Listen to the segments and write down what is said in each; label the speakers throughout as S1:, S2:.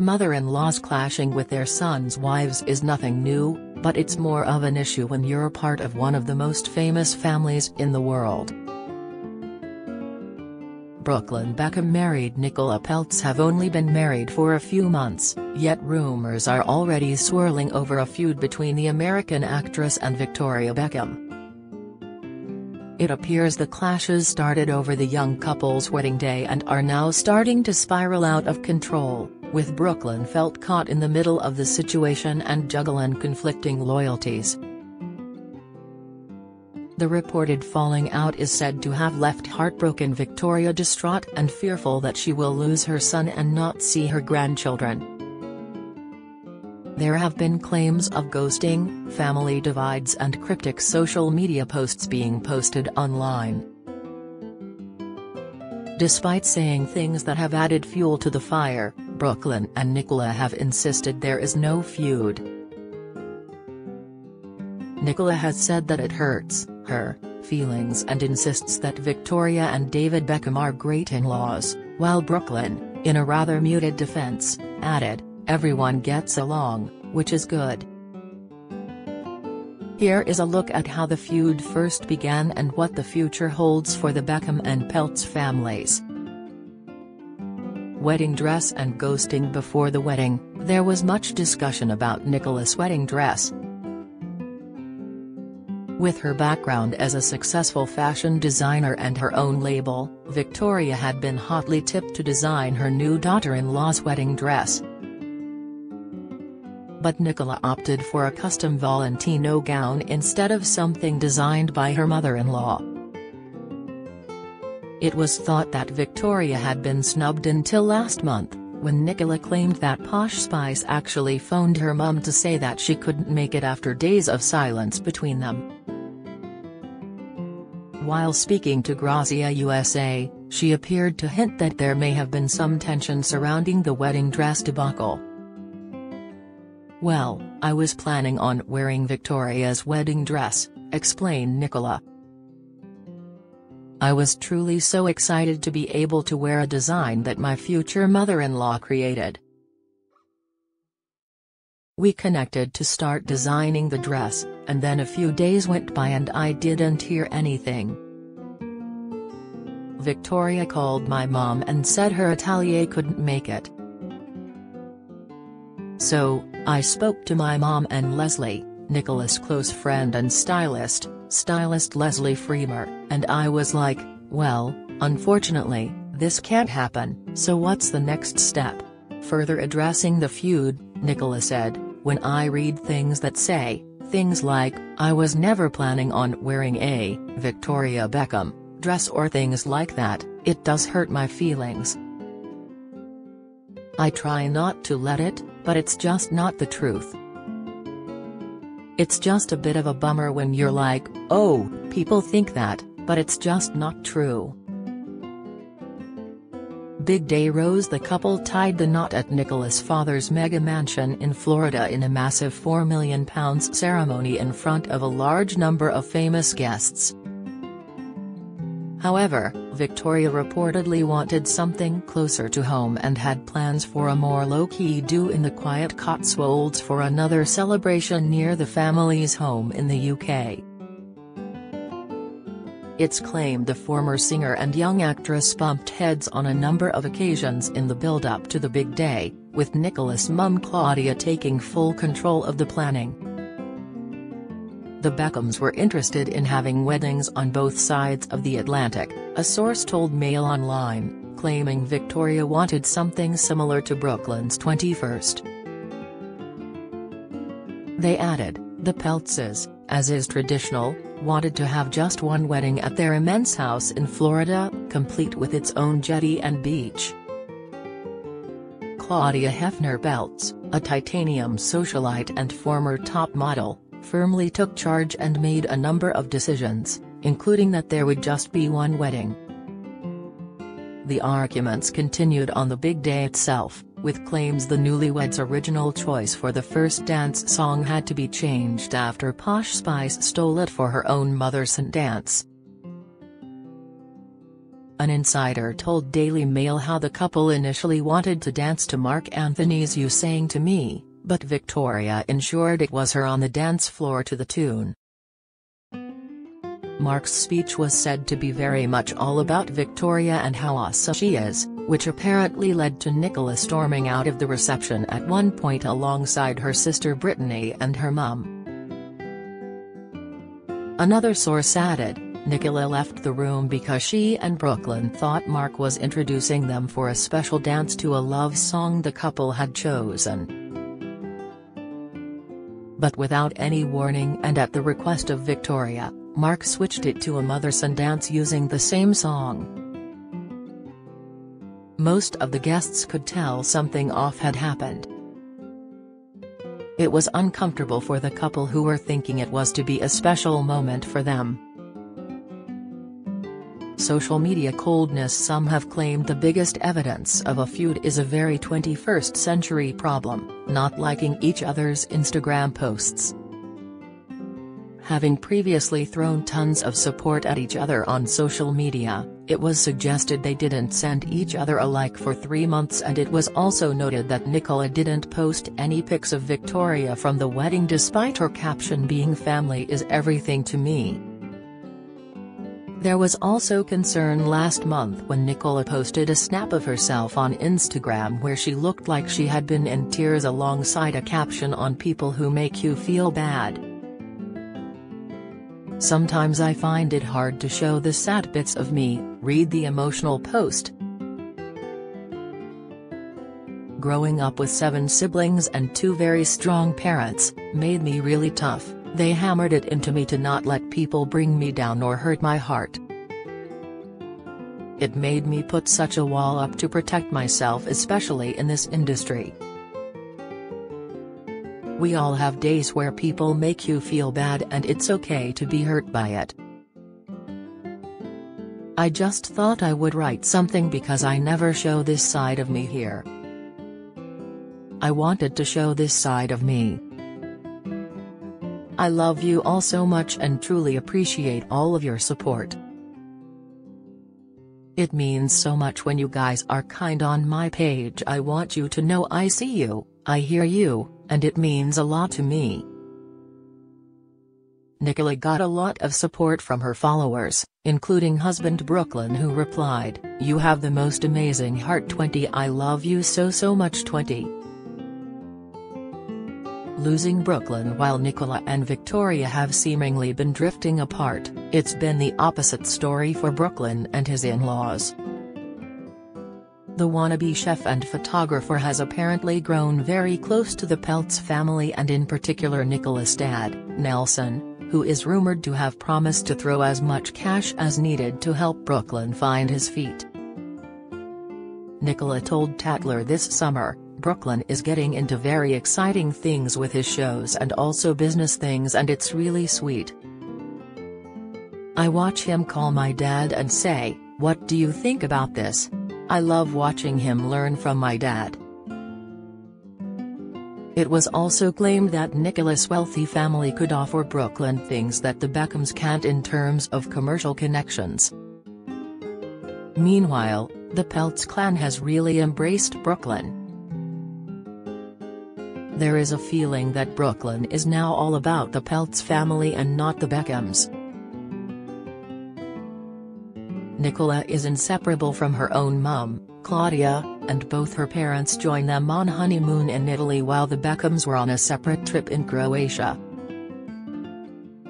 S1: Mother-in-laws clashing with their sons' wives is nothing new, but it's more of an issue when you're part of one of the most famous families in the world. Brooklyn Beckham married Nicola Peltz have only been married for a few months, yet rumors are already swirling over a feud between the American actress and Victoria Beckham. It appears the clashes started over the young couple's wedding day and are now starting to spiral out of control, with Brooklyn felt caught in the middle of the situation and juggling conflicting loyalties. The reported falling out is said to have left heartbroken Victoria distraught and fearful that she will lose her son and not see her grandchildren. There have been claims of ghosting, family divides and cryptic social media posts being posted online. Despite saying things that have added fuel to the fire, Brooklyn and Nicola have insisted there is no feud. Nicola has said that it hurts her feelings and insists that Victoria and David Beckham are great in-laws, while Brooklyn, in a rather muted defense, added, "Everyone gets along, which is good." Here is a look at how the feud first began and what the future holds for the Beckham and Peltz families. Wedding dress and ghosting. Before the wedding, there was much discussion about Nicola's wedding dress. With her background as a successful fashion designer and her own label, Victoria had been hotly tipped to design her new daughter-in-law's wedding dress. But Nicola opted for a custom Valentino gown instead of something designed by her mother-in-law. It was thought that Victoria had been snubbed until last month, when Nicola claimed that Posh Spice actually phoned her mum to say that she couldn't make it after days of silence between them. While speaking to Grazia USA, she appeared to hint that there may have been some tension surrounding the wedding dress debacle. "Well, I was planning on wearing Victoria's wedding dress," explained Nicola. "I was truly so excited to be able to wear a design that my future mother-in-law created. We connected to start designing the dress, and then a few days went by and I didn't hear anything. Victoria called my mom and said her atelier couldn't make it. So, I spoke to my mom and Leslie, Nicola's close friend and stylist Leslie Freemer, and I was like, well, unfortunately, this can't happen, so what's the next step?" Further addressing the feud, Nicola said, "When I read things that say, things like, I was never planning on wearing a Victoria Beckham dress or things like that, it does hurt my feelings. I try not to let it, but it's just not the truth. It's just a bit of a bummer when you're like, oh, people think that, but it's just not true." Big day rose. The couple tied the knot at Nicola's father's mega mansion in Florida in a massive £4 million ceremony in front of a large number of famous guests. However, Victoria reportedly wanted something closer to home and had plans for a more low-key do in the quiet Cotswolds for another celebration near the family's home in the UK. It's claimed the former singer and young actress bumped heads on a number of occasions in the build-up to the big day, with Nicola's mum Claudia taking full control of the planning. The Beckhams were interested in having weddings on both sides of the Atlantic, a source told Mail Online, claiming Victoria wanted something similar to Brooklyn's 21st. They added, the Peltzes, as is traditional, wanted to have just one wedding at their immense house in Florida, complete with its own jetty and beach. Claudia Hefner Peltz, a titanium socialite and former top model, firmly took charge and made a number of decisions, including that there would just be one wedding. The arguments continued on the big day itself, with claims the newlyweds' original choice for the first dance song had to be changed after Posh Spice stole it for her own mother's dance. An insider told Daily Mail how the couple initially wanted to dance to Marc Anthony's "You Saying to Me," but Victoria ensured it was her on the dance floor to the tune. Marc's speech was said to be very much all about Victoria and how awesome she is, which apparently led to Nicola storming out of the reception at one point alongside her sister Brittany and her mum. Another source added, Nicola left the room because she and Brooklyn thought Marc was introducing them for a special dance to a love song the couple had chosen. But without any warning and at the request of Victoria, Marc switched it to a mother-son dance using the same song. Most of the guests could tell something off had happened. It was uncomfortable for the couple who were thinking it was to be a special moment for them. Social media coldness. Some have claimed the biggest evidence of a feud is a very 21st century problem, not liking each other's Instagram posts. Having previously thrown tons of support at each other on social media, it was suggested they didn't send each other a like for 3 months, and it was also noted that Nicola didn't post any pics of Victoria from the wedding despite her caption being "Family is everything to me." There was also concern last month when Nicola posted a snap of herself on Instagram where she looked like she had been in tears alongside a caption on "People who make you feel bad. Sometimes I find it hard to show the sad bits of me," read the emotional post. "Growing up with 7 siblings and 2 very strong parents made me really tough. They hammered it into me to not let people bring me down or hurt my heart. It made me put such a wall up to protect myself, especially in this industry. We all have days where people make you feel bad and it's okay to be hurt by it. I just thought I would write something because I never show this side of me here. I wanted to show this side of me. I love you all so much and truly appreciate all of your support. It means so much when you guys are kind on my page. I want you to know I see you, I hear you, and it means a lot to me." Nicola got a lot of support from her followers, including husband Brooklyn, who replied, "You have the most amazing heart 20. I love you so much 20. Losing Brooklyn. While Nicola and Victoria have seemingly been drifting apart, it's been the opposite story for Brooklyn and his in-laws. The wannabe chef and photographer has apparently grown very close to the Peltz family, and in particular Nicola's dad, Nelson, who is rumored to have promised to throw as much cash as needed to help Brooklyn find his feet. Nicola told Tatler this summer, "Brooklyn is getting into very exciting things with his shows and also business things, and it's really sweet. I watch him call my dad and say, 'What do you think about this?' I love watching him learn from my dad." It was also claimed that Nicola's wealthy family could offer Brooklyn things that the Beckhams can't in terms of commercial connections. Meanwhile, the Peltz clan has really embraced Brooklyn. There is a feeling that Brooklyn is now all about the Peltz family and not the Beckhams. Nicola is inseparable from her own mum, Claudia, and both her parents join them on honeymoon in Italy while the Beckhams were on a separate trip in Croatia.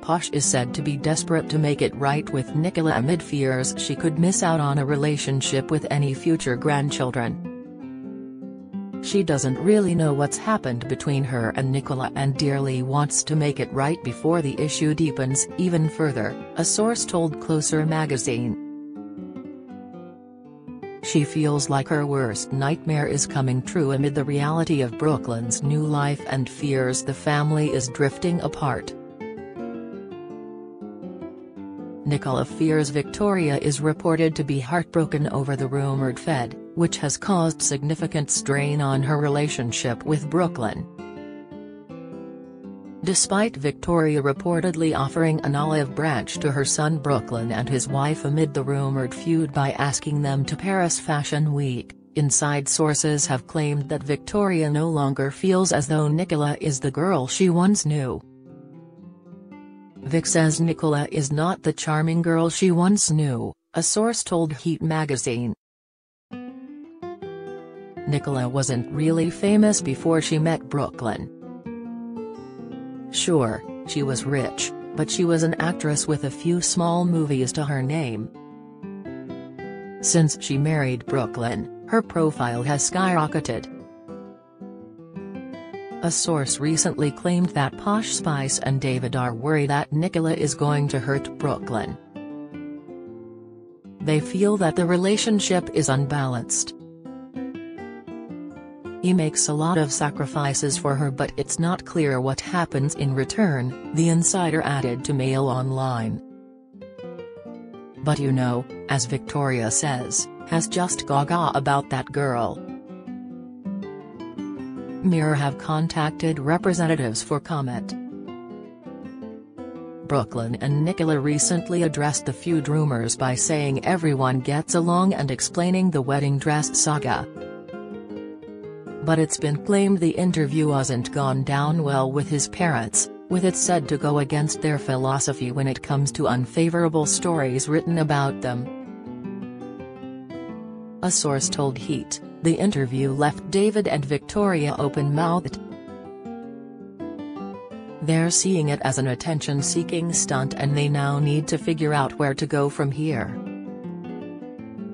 S1: Posh is said to be desperate to make it right with Nicola amid fears she could miss out on a relationship with any future grandchildren. She doesn't really know what's happened between her and Nicola and dearly wants to make it right before the issue deepens even further, a source told Closer magazine. She feels like her worst nightmare is coming true amid the reality of Brooklyn's new life and fears the family is drifting apart. Nicola fears Victoria is reported to be heartbroken over the rumored feud, which has caused significant strain on her relationship with Brooklyn. despite Victoria reportedly offering an olive branch to her son Brooklyn and his wife amid the rumored feud by asking them to Paris Fashion Week. Inside sources have claimed that Victoria no longer feels as though Nicola is the girl she once knew. Vic says Nicola is not the charming girl she once knew, a source told Heat magazine. Nicola wasn't really famous before she met Brooklyn. Sure, she was rich, but she was an actress with a few small movies to her name. Since she married Brooklyn, her profile has skyrocketed. A source recently claimed that Posh Spice and David are worried that Nicola is going to hurt Brooklyn. They feel that the relationship is unbalanced. He makes a lot of sacrifices for her, but it's not clear what happens in return, the insider added to Mail Online. But you know, as Victoria says, has just gaga about that girl. Mirror have contacted representatives for comment. Brooklyn and Nicola recently addressed the feud rumors by saying everyone gets along and explaining the wedding dress saga. But it's been claimed the interview hasn't gone down well with his parents, with it said to go against their philosophy when it comes to unfavorable stories written about them. A source told Heat, the interview left David and Victoria open-mouthed. They're seeing it as an attention-seeking stunt and they now need to figure out where to go from here.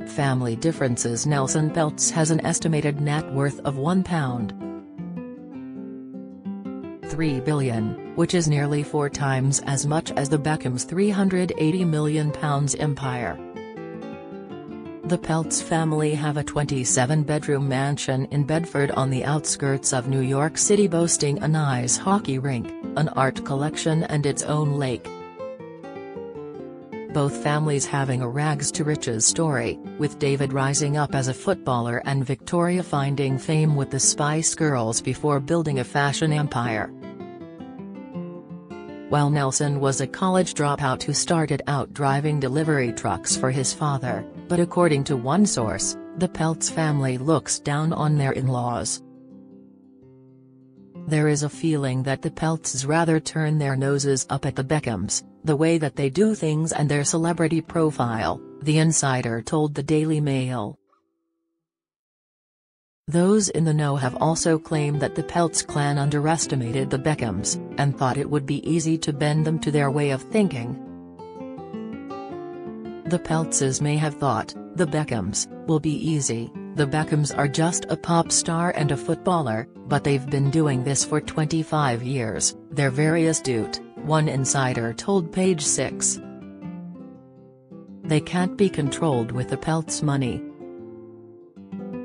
S1: Family differences. Nicola Peltz has an estimated net worth of £1.3 billion, which is nearly 4 times as much as the Beckhams' £380 million empire. The Peltz family have a 27-bedroom mansion in Bedford on the outskirts of New York City boasting an ice hockey rink, an art collection and its own lake. Both families having a rags-to-riches story, with David rising up as a footballer and Victoria finding fame with the Spice Girls before building a fashion empire. While Nelson was a college dropout who started out driving delivery trucks for his father, but according to one source, the Peltz family looks down on their in-laws. There is a feeling that the Peltzes rather turn their noses up at the Beckhams, the way that they do things and their celebrity profile, the insider told the Daily Mail. Those in the know have also claimed that the Peltz clan underestimated the Beckhams, and thought it would be easy to bend them to their way of thinking. The Peltzes may have thought, the Beckhams, will be easy, the Beckhams are just a pop star and a footballer, but they've been doing this for 25 years, they're very astute, one insider told Page 6. They can't be controlled with the Peltz money.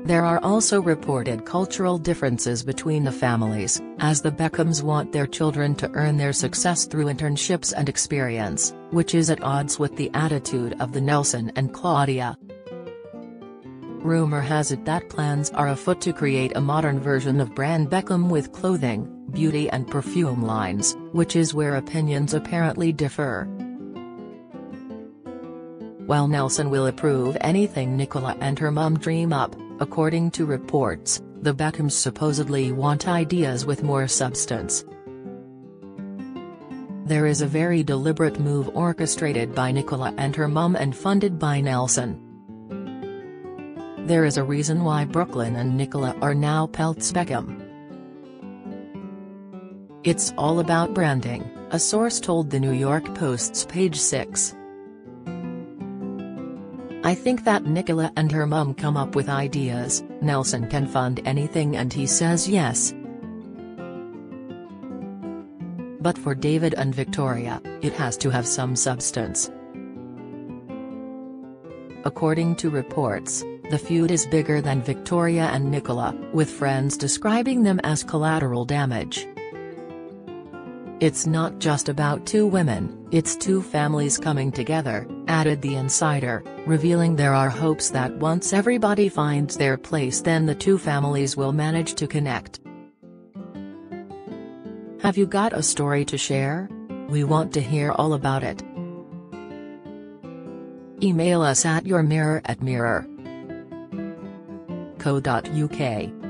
S1: There are also reported cultural differences between the families, as the Beckhams want their children to earn their success through internships and experience, which is at odds with the attitude of the Nelson and Claudia. Rumor has it that plans are afoot to create a modern version of brand Beckham with clothing, beauty and perfume lines, which is where opinions apparently differ. While Nelson will approve anything Nicola and her mum dream up, according to reports, the Beckhams supposedly want ideas with more substance. There is a very deliberate move orchestrated by Nicola and her mum and funded by Nelson. There is a reason why Brooklyn and Nicola are now Peltz Beckham. It's all about branding, a source told the New York Post's Page 6. I think that Nicola and her mum come up with ideas, Nelson can fund anything and he says yes. But for David and Victoria, it has to have some substance. According to reports, the feud is bigger than Victoria and Nicola, with friends describing them as collateral damage. It's not just about two women, it's two families coming together, added the insider, revealing there are hopes that once everybody finds their place then the two families will manage to connect. Have you got a story to share? We want to hear all about it. Email us at yourmirror@mirror.co.uk.